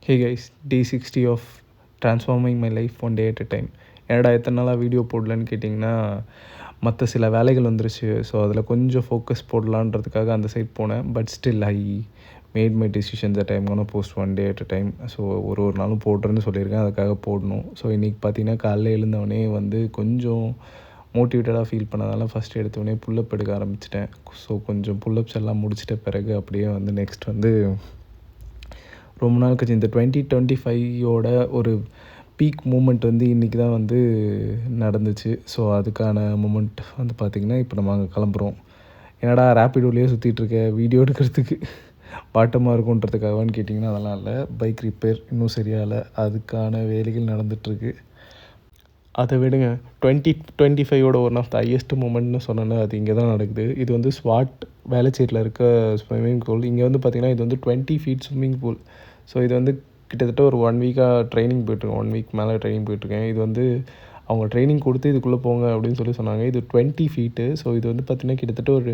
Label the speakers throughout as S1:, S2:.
S1: Hey guys, day 60 of transforming my life one day at a time. என்னடா எத்தனை நாளாக video போடலன்னு கேட்டிங்கன்னா மற்ற சில வேலைகள் வந்துருச்சு. ஸோ அதில் கொஞ்சம் ஃபோக்கஸ் போடலான்றதுக்காக அந்த சைட் போனேன். But still I made my decision that I'm gonna post one day at a time. So ஒரு நாளும் போடுறேன்னு சொல்லியிருக்கேன், அதுக்காக போடணும். ஸோ இன்றைக்கி பார்த்தீங்கன்னா காலைல எழுந்தவொடனே வந்து கொஞ்சம் மோட்டிவேட்டடாக ஃபீல் பண்ணதால ஃபஸ்ட்டு எடுத்தோடனே புல்லப் எடுக்க ஆரம்பிச்சிட்டேன். ஸோ கொஞ்சம் புல்லப்ஸ் எல்லாம் முடிச்சிட்ட பிறகு அப்படியே வந்து நெக்ஸ்ட் வந்து ரொம்ப நாள் கழிச்சு இந்த 2025யோட ஒரு பீக் மூமெண்ட் வந்து இன்றைக்கி தான் வந்து நடந்துச்சு. ஸோ அதுக்கான மூமெண்ட் வந்து பார்த்திங்கன்னா இப்போ நம்ம அங்கே கிளம்புறோம். என்னடா ரேப்பிடோலேயே சுற்றிட்டுருக்க வீடியோ எடுக்கிறதுக்கு பாட்டமாக இருக்குன்றதுக்காகவான்னு கேட்டிங்கன்னா அதெல்லாம் இல்லை. பைக் ரிப்பேர் இன்னும் சரியாகலை, அதுக்கான வேலைகள் நடந்துகிட்ருக்கு. அதை விடுங்க, 2025யோட ஒன் ஆஃப் த ஹையஸ்ட் மூமெண்ட்னு சொன்னேன்னா அது இங்கே தான் நடக்குது. இது வந்து ஸ்வாட் வேளச்சேரியில் இருக்க ஸ்விம்மிங் பூல். இங்கே வந்து பார்த்திங்கன்னா இது வந்து 20 ஃபீட் ஸ்விம்மிங் பூல். ஸோ இது வந்து கிட்டத்தட்ட ஒரு 1 வீக்காக ட்ரைனிங் போய்ட்டுருக்கேன். 1 வீக் மேலே ட்ரைனிங் போய்ட்டுருக்கேன். இது வந்து அவங்க ட்ரைனிங் கொடுத்து இதுக்குள்ளே போங்க அப்படின்னு சொல்லி சொன்னாங்க. இது 20 ஃபீட்டு. ஸோ இது வந்து பார்த்திங்கன்னா கிட்டத்தட்ட ஒரு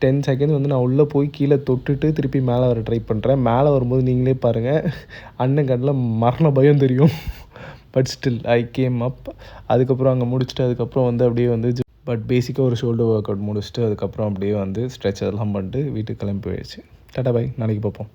S1: 10 செகண்ட்ஸ் வந்து நான் உள்ளே போய் கீழே தொட்டுட்டு திருப்பி மேலே வர ட்ரை பண்ணுறேன். மேலே வரும்போது நீங்களே பாருங்கள், அண்ணன் கண்ணில் மரண பயம் தெரியும். But still I came up. அதுக்கப்புறம் அங்கே முடிச்சுட்டு அதுக்கப்புறம் வந்து அப்படியே வந்து பட் பேசிக்காக ஒரு ஷோல்டர் ஒர்க் அவுட் முடிச்சுட்டு அதுக்கப்புறம் அப்படியே வந்து ஸ்ட்ரெச் அதெல்லாம் பண்ணிட்டு வீட்டுக்கு கிளம்பி போயிடுச்சு. டாடா பை, நாளைக்கு பார்ப்போம்.